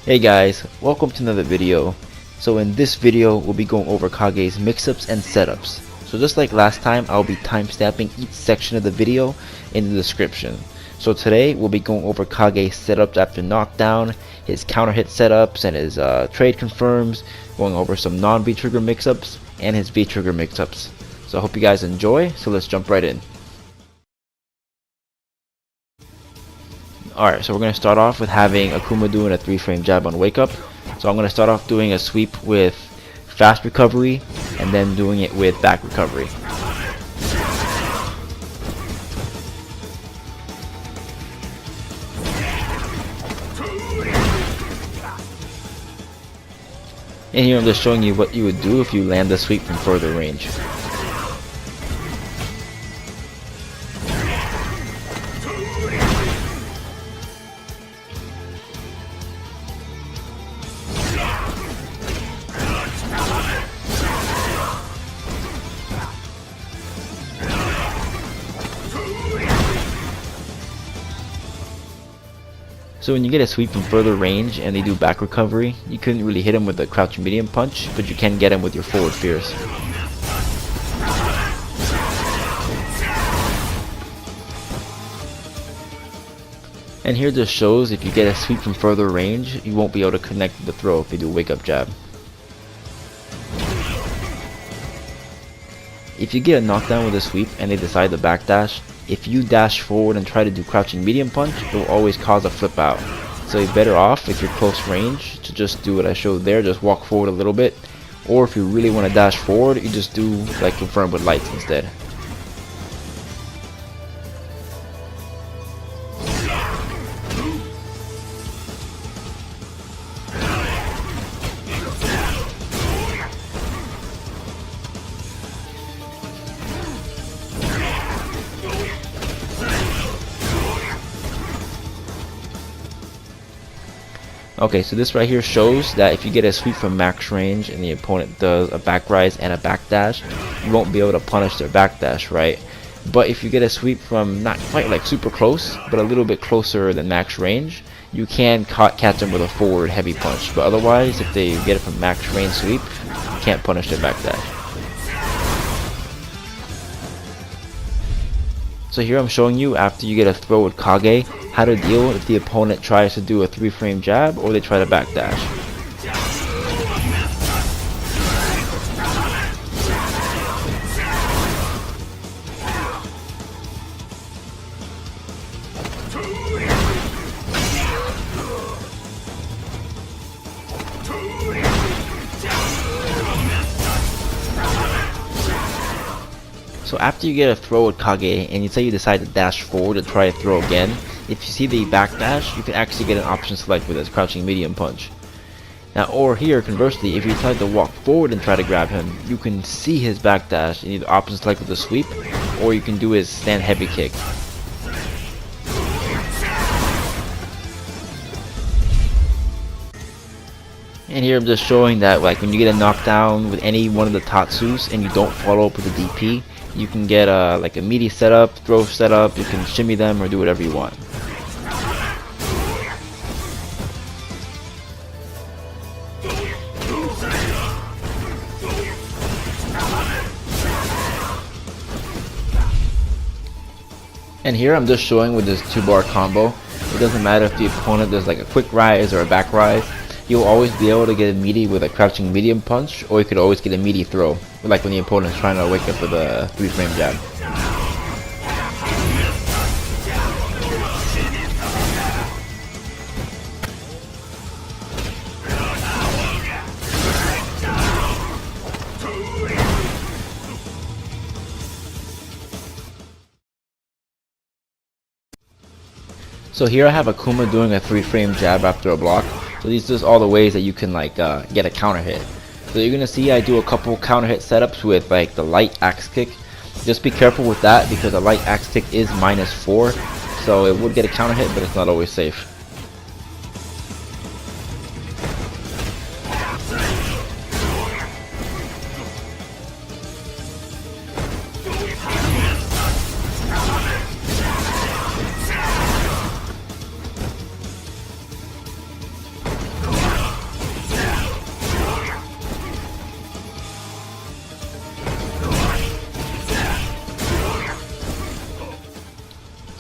Hey guys, welcome to another video. So in this video we'll be going over Kage's mix-ups and setups. So just like last time, I'll be time-stamping each section of the video in the description. So today we'll be going over Kage's setups after knockdown, his counter hit setups and his trade confirms, going over some non-V-trigger mix-ups and his V-trigger mix-ups. So I hope you guys enjoy, so let's jump right in. Alright, so we're going to start off with having Akuma doing a 3-frame jab on wake up. So I'm going to start off doing a sweep with fast recovery and then doing it with back recovery. And here I'm just showing you what you would do if you land the sweep from further range. So when you get a sweep from further range and they do back recovery, you couldn't really hit him with a crouching medium punch, but you can get him with your forward fierce. And here just shows if you get a sweep from further range, you won't be able to connect the throw if they do a wake up jab. If you get a knockdown with a sweep and they decide to backdash, if you dash forward and try to do crouching medium punch, it will always cause a flip out. So you're better off, if you're close range, to just do what I showed there, just walk forward a little bit. Or if you really want to dash forward, you just do like confirm with lights instead. Okay, so this right here shows that if you get a sweep from max range and the opponent does a back rise and a back dash, you won't be able to punish their back dash, right? But if you get a sweep from not quite like super close, but a little bit closer than max range, you can catch them with a forward heavy punch. But otherwise, if they get it from max range sweep, you can't punish their back dash. So here I'm showing you after you get a throw with Kage, how to deal if the opponent tries to do a 3-frame jab or they try to backdash. So after you get a throw with Kage and you say you decide to dash forward to try to throw again, if you see the backdash, you can actually get an option select with his crouching medium punch. Now, or here, conversely, if you decide to walk forward and try to grab him, you can see his backdash and either option select with the sweep, or you can do his stand heavy kick. And here I'm just showing that like when you get a knockdown with any one of the Tatsus and you don't follow up with the DP, you can get like a meaty setup, throw setup, you can shimmy them or do whatever you want. And here I'm just showing with this 2-bar combo, it doesn't matter if the opponent does like a quick rise or a back rise, you'll always be able to get a meaty with a crouching medium punch, or you could always get a meaty throw, like when the opponent's trying to wake up with a 3-frame jab. So here I have Akuma doing a 3-frame jab after a block. So these are just all the ways that you can like get a counter hit. So you're gonna see I do a couple counter hit setups with like the light axe kick. Just be careful with that because a light axe kick is -4, so it would get a counter hit, but it's not always safe.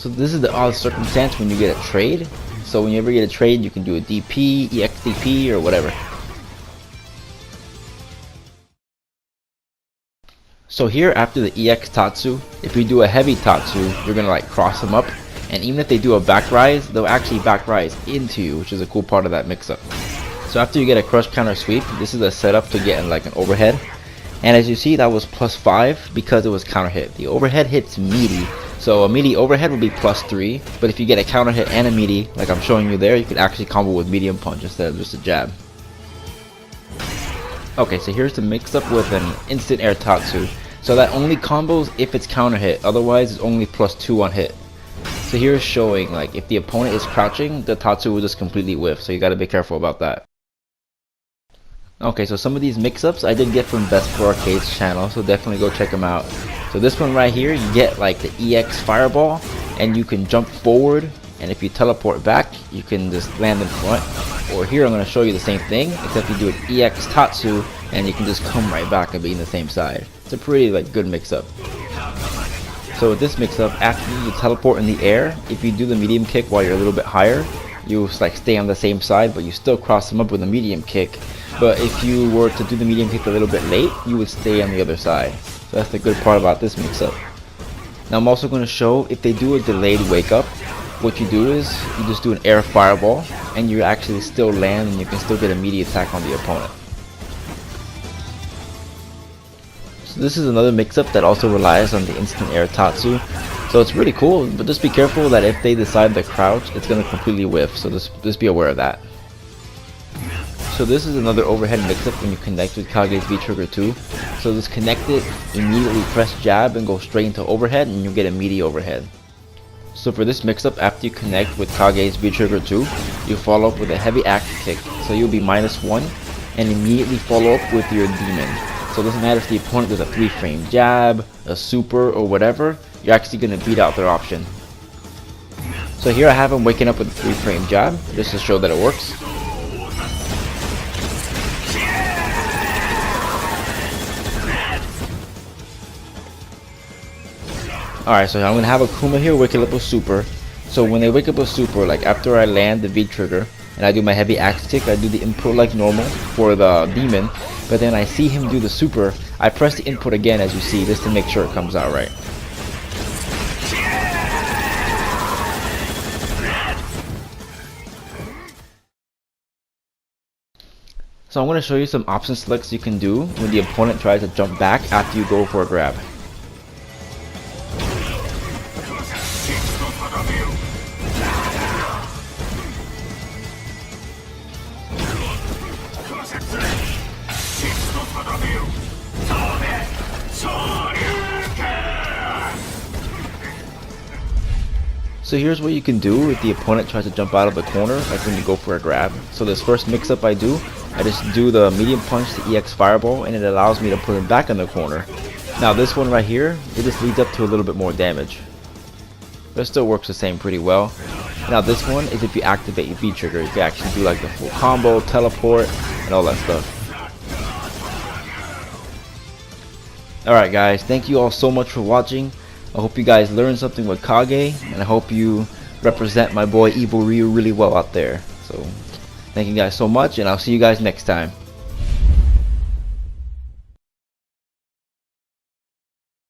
So this is the odd circumstance when you get a trade. So when you ever get a trade, you can do a DP, EXDP, or whatever. So here after the EX Tatsu, if you do a heavy Tatsu, you're gonna like cross them up, and even if they do a back rise, they'll actually back rise into you, which is a cool part of that mix-up. So after you get a crush counter sweep, this is a setup to get in like an overhead. And as you see, that was +5 because it was counter hit. The overhead hits meaty, so a meaty overhead will be +3, but if you get a counter hit and a meaty, like I'm showing you there, you could actually combo with medium punch instead of just a jab. Okay, so here's the mix-up with an instant air Tatsu. So that only combos if it's counter hit, otherwise it's only +2 on hit. So here's showing like if the opponent is crouching, the Tatsu will just completely whiff, so you gotta be careful about that. Okay, so some of these mix-ups I did get from VesperArcade's channel, so definitely go check them out. So this one right here, you get like the EX Fireball, and you can jump forward, and if you teleport back, you can just land in front. Or here I'm going to show you the same thing, except you do an EX Tatsu, and you can just come right back and be in the same side. It's a pretty like good mix-up. So with this mix-up, after you teleport in the air, if you do the medium kick while you're a little bit higher, you like stay on the same side, but you still cross them up with a medium kick. But if you were to do the medium kick a little bit late, you would stay on the other side. So that's the good part about this mix-up. Now I'm also going to show if they do a delayed wake up, what you do is you just do an air fireball, and you actually still land, and you can still get a meaty attack on the opponent. So this is another mix-up that also relies on the instant air Tatsu. So it's really cool, but just be careful that if they decide to crouch, it's going to completely whiff. So just be aware of that. So this is another overhead mix-up when you connect with Kage's V-Trigger 2. So just connect it, immediately press jab and go straight into overhead, and you'll get a meaty overhead. So for this mix-up, after you connect with Kage's V-Trigger 2, you follow up with a heavy axe kick. So you'll be -1 and immediately follow up with your demon. So it doesn't matter if the opponent does a 3-frame jab, a super, or whatever, you're actually going to beat out their option. So here I have him waking up with a 3-frame jab, just to show that it works. Alright, so I'm going to have Akuma here waking up with super. So when they wake up with super, like after I land the V-Trigger and I do my heavy axe kick, I do the input like normal for the demon, but then I see him do the super, I press the input again as you see, just to make sure it comes out right. So I'm going to show you some option selects you can do when the opponent tries to jump back after you go for a grab. So here's what you can do if the opponent tries to jump out of the corner, like when you go for a grab. So this first mix-up I just do the medium punch, the EX Fireball, and it allows me to put him back in the corner. Now this one right here, it just leads up to a little bit more damage. But it still works the same pretty well. Now this one is if you activate your V-Trigger, you can actually do like the full combo, teleport, and all that stuff. Alright guys, thank you all so much for watching. I hope you guys learned something with Kage, and I hope you represent my boy Evil Ryu really well out there. So, thank you guys so much, and I'll see you guys next time.